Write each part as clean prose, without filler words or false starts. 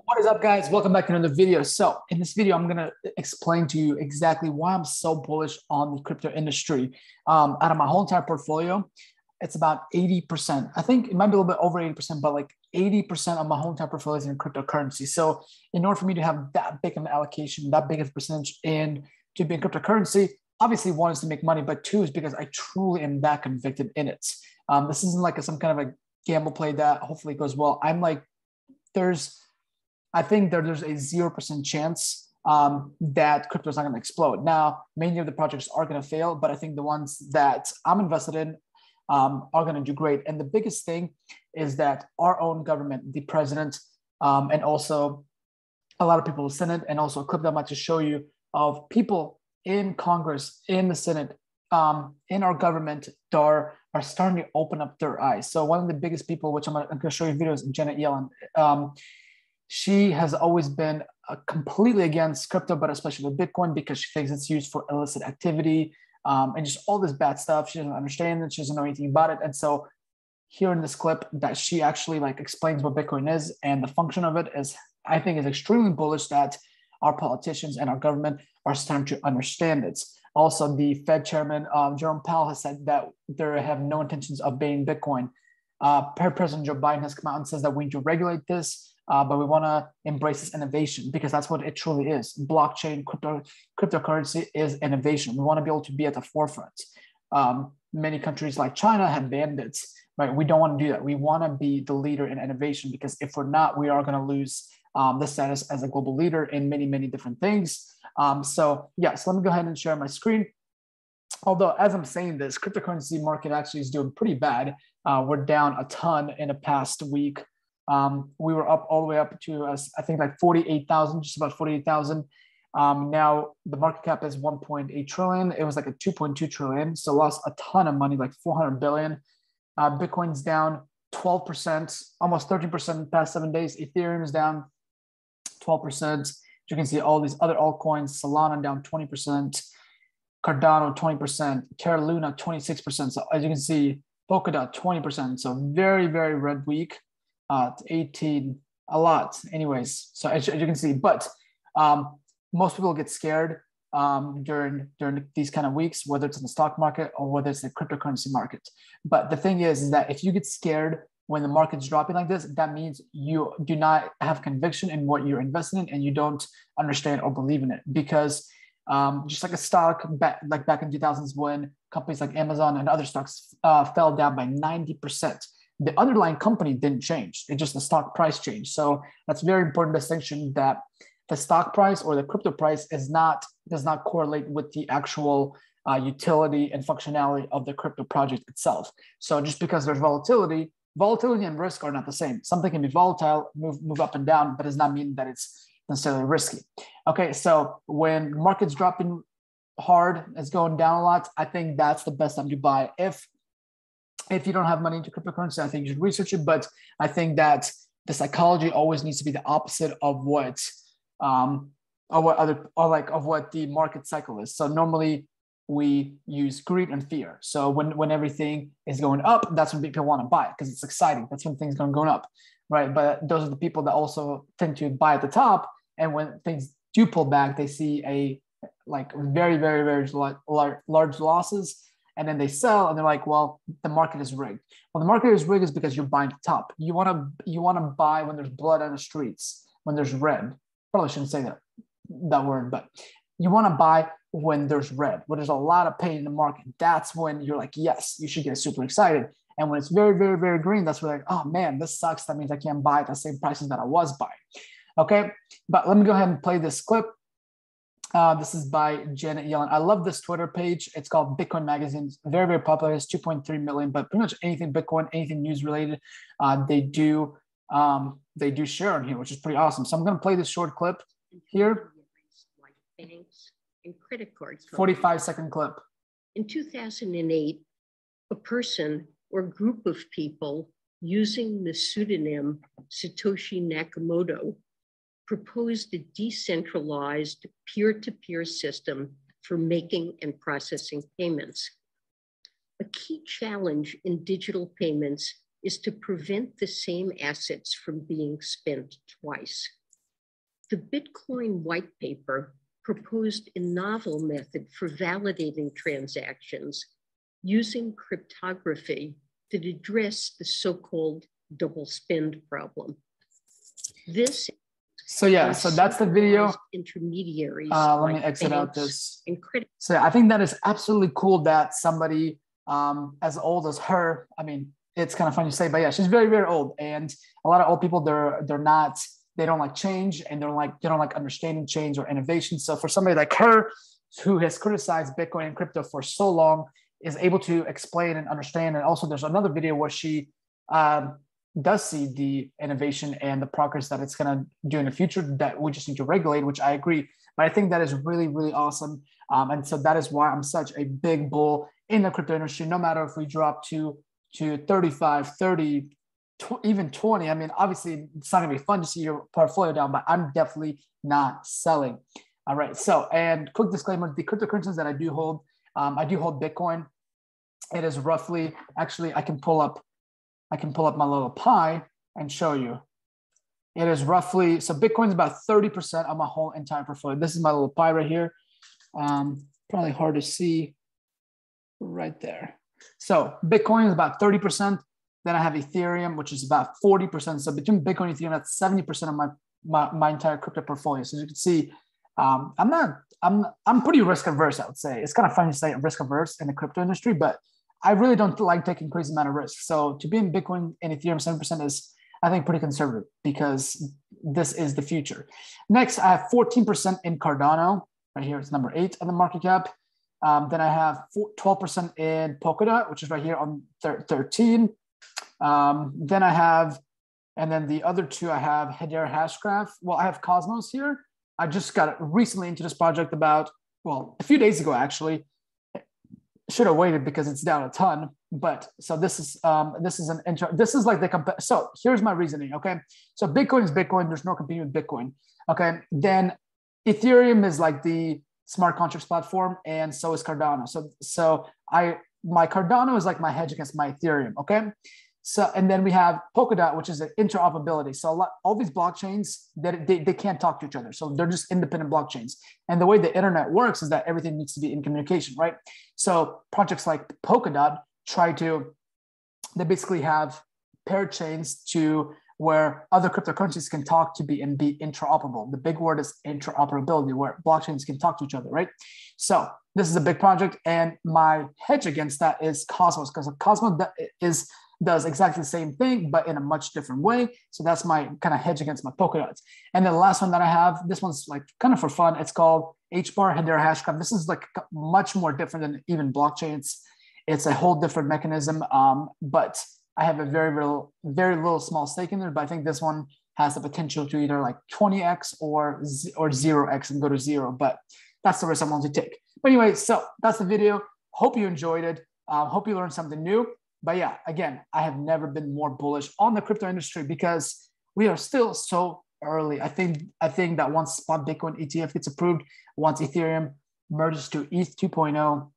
What is up, guys? Welcome back to another video. So in this video, I'm going to explain to you exactly why I'm so bullish on the crypto industry. Out of my whole entire portfolio, it's about 80%. I think it might be a little bit over 80%, but like 80% of my whole entire portfolio is in cryptocurrency. So in order for me to have that big of an allocation, that big of a percentage in to be in cryptocurrency, obviously one is to make money, but two is because I truly am that convicted in it. This isn't like some kind of a gamble play that hopefully goes well. I'm like, I think there's a 0% chance that crypto is not going to explode. Now, many of the projects are going to fail, but I think the ones that I'm invested in are going to do great. And the biggest thing is that our own government, the president, and also a lot of people in the Senate, and also a clip that I'm about to show you of people in Congress, in the Senate, in our government are starting to open up their eyes. So one of the biggest people, which I'm going to show you videos, Janet Yellen. She has always been completely against crypto, but especially with Bitcoin, because she thinks it's used for illicit activity and just all this bad stuff. She doesn't understand it. She doesn't know anything about it. And so here in this clip that she actually like explains what Bitcoin is and the function of it is, I think, is extremely bullish that our politicians and our government are starting to understand it. Also, the Fed chairman, Jerome Powell, has said that they have no intentions of banning Bitcoin. President Joe Biden has come out and says that we need to regulate this. But we want to embrace this innovation because that's what it truly is. Blockchain, cryptocurrency is innovation. We want to be able to be at the forefront. Many countries like China have banned it, right? We don't want to do that. We want to be the leader in innovation because if we're not, we are going to lose the status as a global leader in many, many different things. So let me go ahead and share my screen. Although as I'm saying this, cryptocurrency market actually is doing pretty bad. We're down a ton in the past week. We were up all the way up to, I think, like 48,000, just about 48,000. Now the market cap is 1.8 trillion. It was like a 2.2 trillion. So lost a ton of money, like 400 billion. Bitcoin's down 12%, almost 13% in the past 7 days. Ethereum is down 12%. You can see all these other altcoins, Solana down 20%, Cardano 20%, Terra Luna 26%. So as you can see, Polkadot 20%. So very, very red week. 18, a lot. Anyways, so as you can see, but most people get scared during these kind of weeks, whether it's in the stock market or whether it's the cryptocurrency market. But the thing is that if you get scared when the market's dropping like this, that means you do not have conviction in what you're investing in and you don't understand or believe in it. Because just like a stock back in 2000s when companies like Amazon and other stocks fell down by 90%. The underlying company didn't change. It's just the stock price changed. So that's a very important distinction that the stock price or the crypto price does not correlate with the actual utility and functionality of the crypto project itself. So just because there's volatility and risk are not the same. Something can be volatile, move up and down, but does not mean that it's necessarily risky. Okay, so when the market's dropping hard, it's going down a lot, I think that's the best time to buy. If you don't have money into cryptocurrency, I think you should research it. But I think that the psychology always needs to be the opposite of what the market cycle is. So normally we use greed and fear. So when everything is going up, that's when people want to buy it because it's exciting. That's when things are going up, right? But those are the people that also tend to buy at the top. And when things do pull back, they see a like very, very, very large losses. And then they sell and they're like, well, the market is rigged. Well, the market is rigged is because you're buying at the top. You want to buy when there's blood on the streets, when there's red. Probably shouldn't say that word, but you want to buy when there's red, when there's a lot of pain in the market. That's when you're like, yes, you should get super excited. And when it's very, very, very green, that's where like, oh man, this sucks. That means I can't buy at the same prices that I was buying. Okay, but let me go ahead and play this clip. This is by Janet Yellen. I love this Twitter page. It's called Bitcoin Magazine. It's very, very popular. It's 2.3 million, but pretty much anything Bitcoin, anything news related, they do share on here, which is pretty awesome. So I'm going to play this short clip here. Like banks and credit cards. 45-second clip. In 2008, a person or group of people using the pseudonym Satoshi Nakamoto proposed a decentralized peer-to-peer system for making and processing payments. A key challenge in digital payments is to prevent the same assets from being spent twice. The Bitcoin white paper proposed a novel method for validating transactions using cryptography that addressed the so-called double spend problem. This So yeah, so that's the video. Intermediaries. Let me exit out this. So I think that is absolutely cool that somebody as old as her, I mean, it's kind of funny to say, but yeah, she's very, very old. And a lot of old people, they don't like change, and they don't like understanding change or innovation. So for somebody like her, who has criticized Bitcoin and crypto for so long, is able to explain and understand. And also there's another video where she does see the innovation and the progress that it's going to do in the future that we just need to regulate, which I agree. But I think that is really, really awesome. And so that is why I'm such a big bull in the crypto industry, no matter if we drop to 35, 30, even 20. I mean, obviously it's not going to be fun to see your portfolio down, but I'm definitely not selling. All right. So, and quick disclaimer, the cryptocurrencies that I do hold Bitcoin. It is roughly, actually, I can pull up my little pie and show you. It is roughly, so Bitcoin is about 30% of my whole entire portfolio. This is my little pie right here. Probably hard to see right there. So Bitcoin is about 30%. Then I have Ethereum, which is about 40%. So between Bitcoin and Ethereum, that's 70% of my entire crypto portfolio. So as you can see, I'm pretty risk averse, I would say. It's kind of funny to say risk averse in the crypto industry, but I really don't like taking crazy amount of risk. So to be in Bitcoin and Ethereum 7% is, I think, pretty conservative because this is the future. Next, I have 14% in Cardano. Right here, it's number 8 on the market cap. Then I have 12% in Polkadot, which is right here on 13. Then I have, and then the other two, I have Hedera Hashgraph. Well, I have Cosmos here. I just got recently into this project about, well, a few days ago, actually. Should have waited because it's down a ton. But so this is like so here's my reasoning. Okay. So Bitcoin is Bitcoin. There's no competing with Bitcoin. Okay. Then Ethereum is like the smart contracts platform, and so is Cardano. So my Cardano is like my hedge against my Ethereum. Okay. So, and then we have Polkadot, which is an interoperability. So all these blockchains, they can't talk to each other. So they're just independent blockchains. And the way the internet works is that everything needs to be in communication, right? So projects like Polkadot they basically have paired chains to where other cryptocurrencies can talk to be interoperable. The big word is interoperability, where blockchains can talk to each other, right? So this is a big project. And my hedge against that is Cosmos, because Cosmos does exactly the same thing, but in a much different way. So that's my kind of hedge against my Polkadots. And then the last one that I have, this one's like kind of for fun. It's called HBAR, Hedera Hashgraph. This is like much more different than even blockchains. It's a whole different mechanism, but I have a very little small stake in there. But I think this one has the potential to either like 20x or 0x and go to 0. But that's the risk I'm willing to take. But anyway, so that's the video. Hope you enjoyed it. Hope you learned something new. But yeah, again, I have never been more bullish on the crypto industry because we are still so early. I think that once spot Bitcoin ETF gets approved, once Ethereum merges to ETH 2.0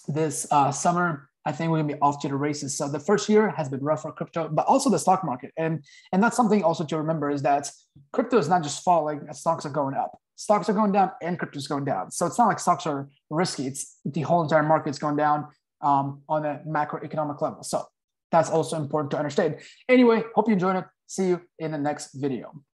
this summer, I think we're gonna be off to the races. So the first year has been rough for crypto, but also the stock market. And that's something also to remember is that crypto is not just falling, stocks are going up. Stocks are going down and crypto is going down. So it's not like stocks are risky. It's the whole entire market's going down on a macroeconomic level. So that's also important to understand. Anyway, hope you enjoyed it. See you in the next video.